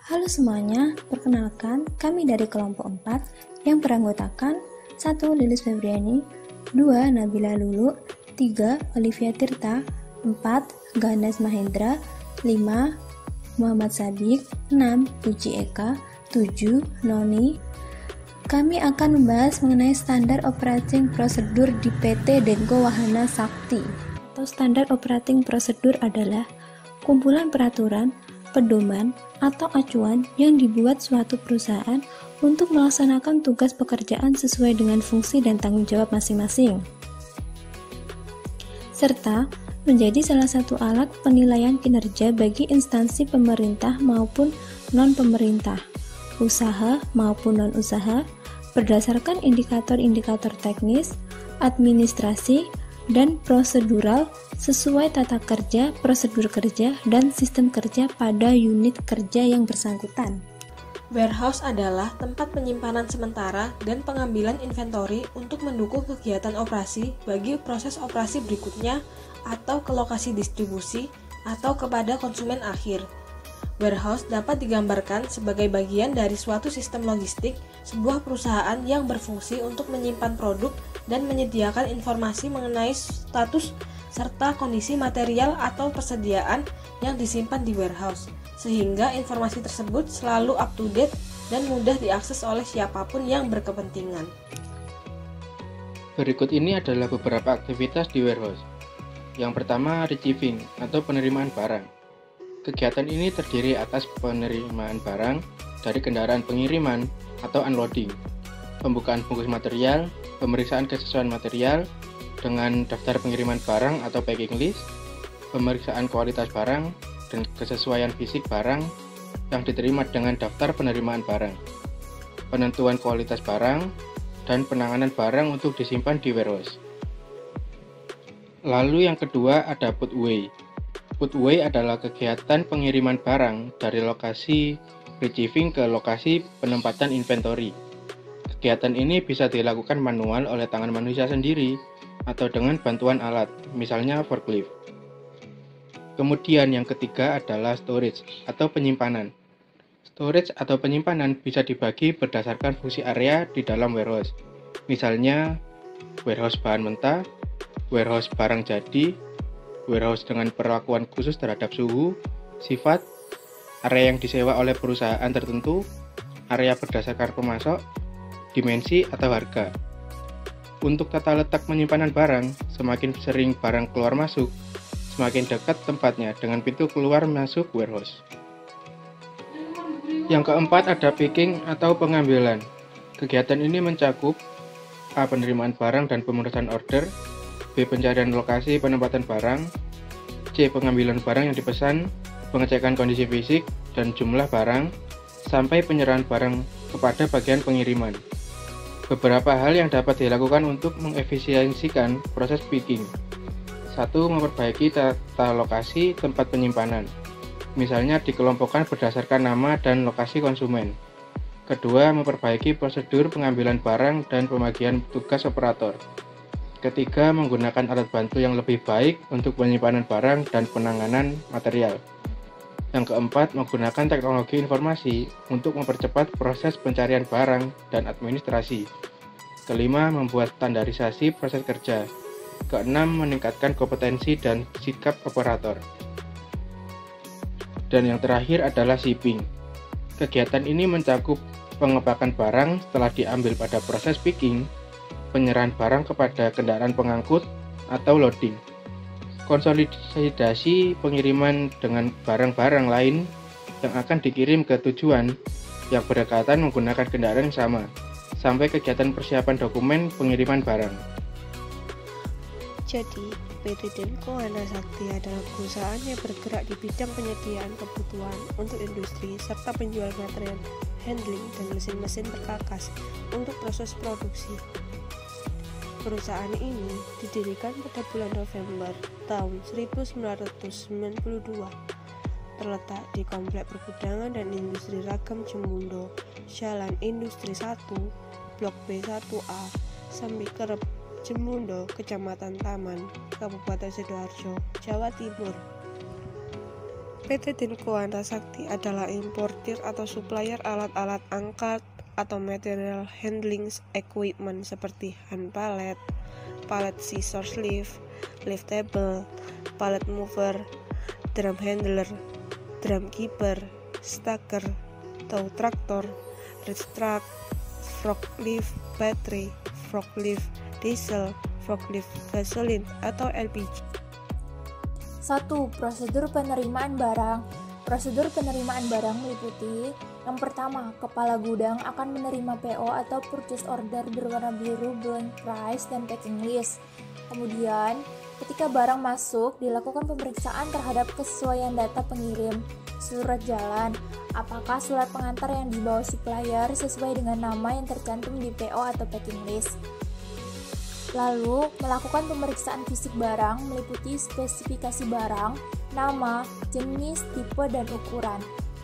Halo semuanya, perkenalkan kami dari kelompok 4 yang beranggotakan 1. Lilis Febriani, 2. Nabila Lulu, 3. Olivia Tirta, 4. Ganes Mahendra, 5. Muhammad Sabik, 6. Puji Eka, 7. Noni. Kami akan membahas mengenai standar operating prosedur di PT Denko Wahana Sakti. Atau standar operating prosedur adalah kumpulan peraturan, pedoman, atau acuan yang dibuat suatu perusahaan untuk melaksanakan tugas pekerjaan sesuai dengan fungsi dan tanggung jawab masing-masing, serta menjadi salah satu alat penilaian kinerja bagi instansi pemerintah maupun non-pemerintah, usaha maupun non-usaha, berdasarkan indikator-indikator teknis, administrasi, dan prosedural sesuai tata kerja, prosedur kerja, dan sistem kerja pada unit kerja yang bersangkutan. Warehouse adalah tempat penyimpanan sementara dan pengambilan inventory untuk mendukung kegiatan operasi bagi proses operasi berikutnya atau ke lokasi distribusi atau kepada konsumen akhir. Warehouse dapat digambarkan sebagai bagian dari suatu sistem logistik sebuah perusahaan yang berfungsi untuk menyimpan produk dan menyediakan informasi mengenai status serta kondisi material atau persediaan yang disimpan di warehouse, sehingga informasi tersebut selalu up to date dan mudah diakses oleh siapapun yang berkepentingan. Berikut ini adalah beberapa aktivitas di warehouse. Yang pertama, receiving atau penerimaan barang. Kegiatan ini terdiri atas penerimaan barang dari kendaraan pengiriman atau unloading, pembukaan bungkus material, pemeriksaan kesesuaian material dengan daftar pengiriman barang atau packing list, pemeriksaan kualitas barang dan kesesuaian fisik barang yang diterima dengan daftar penerimaan barang, penentuan kualitas barang, dan penanganan barang untuk disimpan di warehouse. Lalu yang kedua ada put away. Put away adalah kegiatan pengiriman barang dari lokasi receiving ke lokasi penempatan inventory. Kegiatan ini bisa dilakukan manual oleh tangan manusia sendiri atau dengan bantuan alat, misalnya forklift. Kemudian yang ketiga adalah storage atau penyimpanan. Storage atau penyimpanan bisa dibagi berdasarkan fungsi area di dalam warehouse. Misalnya, warehouse bahan mentah, warehouse barang jadi, warehouse dengan perlakuan khusus terhadap suhu, sifat, area yang disewa oleh perusahaan tertentu, area berdasarkan pemasok, dimensi, atau harga. Untuk tata letak penyimpanan barang, semakin sering barang keluar masuk, semakin dekat tempatnya dengan pintu keluar masuk warehouse. Yang keempat ada picking atau pengambilan. Kegiatan ini mencakup A. Penerimaan barang dan pemenuhan order, B. Pencarian lokasi penempatan barang, C. Pengambilan barang yang dipesan, pengecekan kondisi fisik dan jumlah barang, sampai penyerahan barang kepada bagian pengiriman. Beberapa hal yang dapat dilakukan untuk mengefisiensikan proses picking. 1. Memperbaiki tata lokasi tempat penyimpanan. Misalnya dikelompokkan berdasarkan nama dan lokasi konsumen. Kedua, memperbaiki prosedur pengambilan barang dan pembagian tugas operator. Ketiga, menggunakan alat bantu yang lebih baik untuk penyimpanan barang dan penanganan material. Yang keempat, menggunakan teknologi informasi untuk mempercepat proses pencarian barang dan administrasi. Kelima, membuat standarisasi proses kerja. Keenam, meningkatkan kompetensi dan sikap operator. Dan yang terakhir adalah shipping. Kegiatan ini mencakup pengepakan barang setelah diambil pada proses picking, penyerahan barang kepada kendaraan pengangkut atau loading, konsolidasi pengiriman dengan barang-barang lain yang akan dikirim ke tujuan yang berdekatan menggunakan kendaraan yang sama, sampai kegiatan persiapan dokumen pengiriman barang. Jadi, PT Denko Wahana Sakti adalah perusahaan yang bergerak di bidang penyediaan kebutuhan untuk industri serta penjualan material handling dan mesin-mesin perkakas untuk proses produksi. Perusahaan ini didirikan pada bulan November tahun 1992, terletak di Komplek Pergudangan dan Industri Ragam Jemundo, Jalan Industri 1, Blok B1A, Sambikerep, Jemundo, Kecamatan Taman, Kabupaten Sidoarjo, Jawa Timur. PT Dinko Antasakti adalah importir atau supplier alat-alat angkat atau material handling equipment seperti hand pallet, pallet scissors lift, lift table, pallet mover, drum handler, drum keeper, stacker, tow traktor, reach truck, forklift battery, forklift diesel, forklift gasolin atau LPG. 1. Prosedur penerimaan barang. Prosedur penerimaan barang meliputi: yang pertama, kepala gudang akan menerima PO atau purchase order berwarna biru, blank price, dan packing list. Kemudian, ketika barang masuk, dilakukan pemeriksaan terhadap kesesuaian data pengirim, surat jalan, apakah surat pengantar yang dibawa supplier sesuai dengan nama yang tercantum di PO atau packing list. Lalu, melakukan pemeriksaan fisik barang meliputi spesifikasi barang, nama, jenis, tipe, dan ukuran,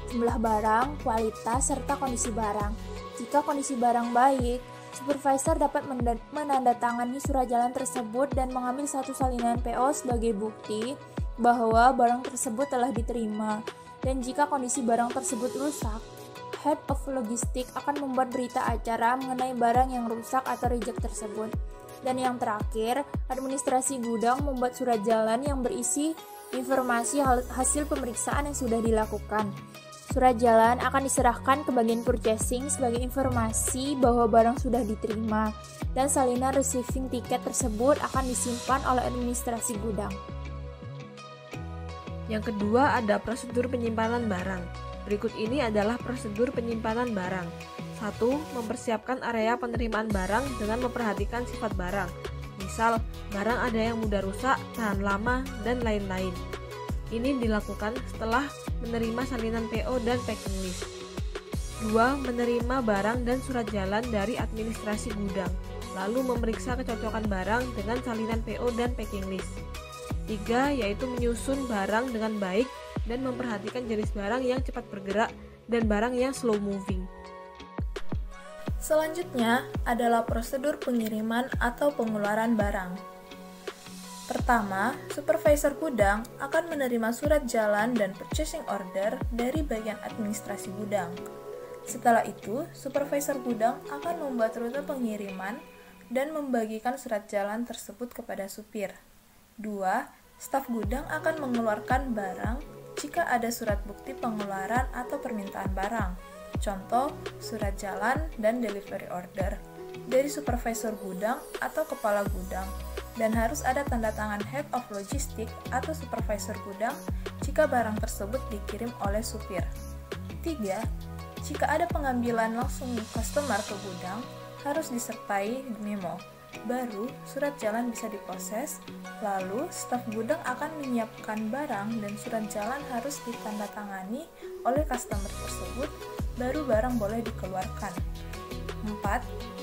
jumlah barang, kualitas, serta kondisi barang. Jika kondisi barang baik, supervisor dapat menandatangani surat jalan tersebut dan mengambil satu salinan PO sebagai bukti bahwa barang tersebut telah diterima. Dan jika kondisi barang tersebut rusak, Head of Logistik akan membuat berita acara mengenai barang yang rusak atau reject tersebut. Dan yang terakhir, administrasi gudang membuat surat jalan yang berisi informasi hasil pemeriksaan yang sudah dilakukan. Surat jalan akan diserahkan ke bagian purchasing sebagai informasi bahwa barang sudah diterima, dan salinan receiving tiket tersebut akan disimpan oleh administrasi gudang. Yang kedua ada prosedur penyimpanan barang. Berikut ini adalah prosedur penyimpanan barang. 1. Mempersiapkan area penerimaan barang dengan memperhatikan sifat barang. Misal, barang ada yang mudah rusak, tahan lama, dan lain-lain. Ini dilakukan setelah menerima salinan PO dan packing list. 2. Menerima barang dan surat jalan dari administrasi gudang, lalu memeriksa kecocokan barang dengan salinan PO dan packing list. 3. Yaitu menyusun barang dengan baik dan memperhatikan jenis barang yang cepat bergerak dan barang yang slow moving. Selanjutnya adalah prosedur pengiriman atau pengeluaran barang. Pertama, supervisor gudang akan menerima surat jalan dan purchasing order dari bagian administrasi gudang. Setelah itu, supervisor gudang akan membuat rute pengiriman dan membagikan surat jalan tersebut kepada supir. 2. Staf gudang akan mengeluarkan barang jika ada surat bukti pengeluaran atau permintaan barang. Contoh, surat jalan dan delivery order dari supervisor gudang atau kepala gudang, dan harus ada tanda tangan Head of Logistik atau supervisor gudang jika barang tersebut dikirim oleh supir. 3. Jika ada pengambilan langsung customer ke gudang, harus disertai memo. Baru surat jalan bisa diproses, lalu staf gudang akan menyiapkan barang dan surat jalan harus ditandatangani oleh customer tersebut, baru barang boleh dikeluarkan. 4.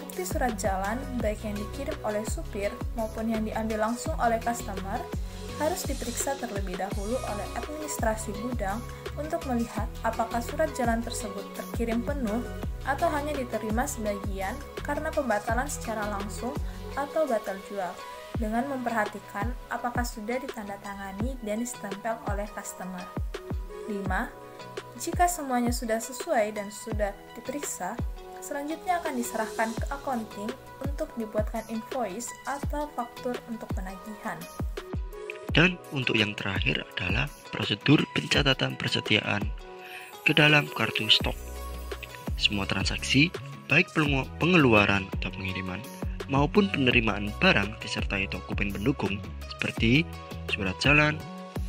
Bukti surat jalan, baik yang dikirim oleh supir maupun yang diambil langsung oleh customer, harus diperiksa terlebih dahulu oleh administrasi gudang untuk melihat apakah surat jalan tersebut terkirim penuh atau hanya diterima sebagian karena pembatalan secara langsung atau batal jual, dengan memperhatikan apakah sudah ditandatangani dan ditempel oleh customer. 5. Jika semuanya sudah sesuai dan sudah diperiksa, selanjutnya akan diserahkan ke accounting untuk dibuatkan invoice atau faktur untuk penagihan. Dan untuk yang terakhir adalah prosedur pencatatan persediaan ke dalam kartu stok. Semua transaksi, baik pengeluaran atau pengiriman, maupun penerimaan barang disertai dokumen pendukung seperti surat jalan,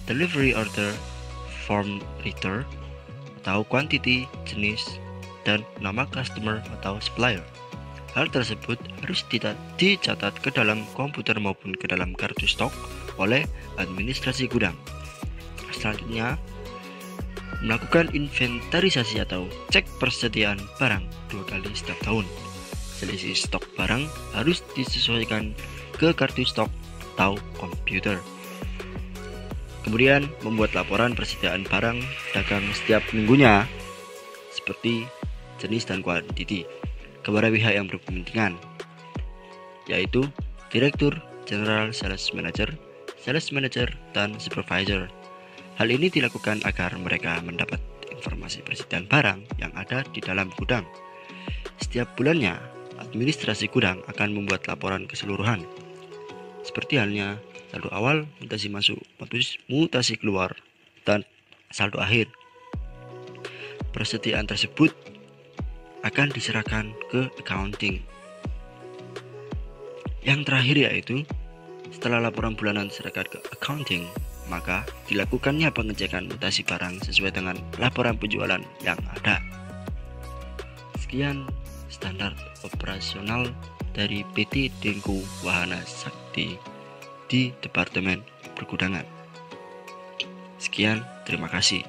delivery order, form return, atau quantity, jenis, dan nama customer atau supplier. Hal tersebut harus dicatat ke dalam komputer maupun ke dalam kartu stok oleh administrasi gudang. Selanjutnya, melakukan inventarisasi atau cek persediaan barang 2 kali setiap tahun. Selisih stok barang harus disesuaikan ke kartu stok atau komputer. Kemudian, membuat laporan persediaan barang dagang setiap minggunya, seperti jenis dan kuantiti, kepada pihak yang berkepentingan, yaitu Direktur General Sales Manager, dan Supervisor. Hal ini dilakukan agar mereka mendapat informasi persediaan barang yang ada di dalam gudang. Setiap bulannya, administrasi gudang akan membuat laporan keseluruhan, seperti halnya saldo awal, mutasi masuk, mutasi keluar, dan saldo akhir. Persediaan tersebut akan diserahkan ke accounting. Yang terakhir yaitu, setelah laporan bulanan diserahkan ke accounting, maka dilakukannya pengecekan mutasi barang sesuai dengan laporan penjualan yang ada. Sekian standar operasional dari PT Denko Wahana Sakti di Departemen Pergudangan. Sekian, terima kasih.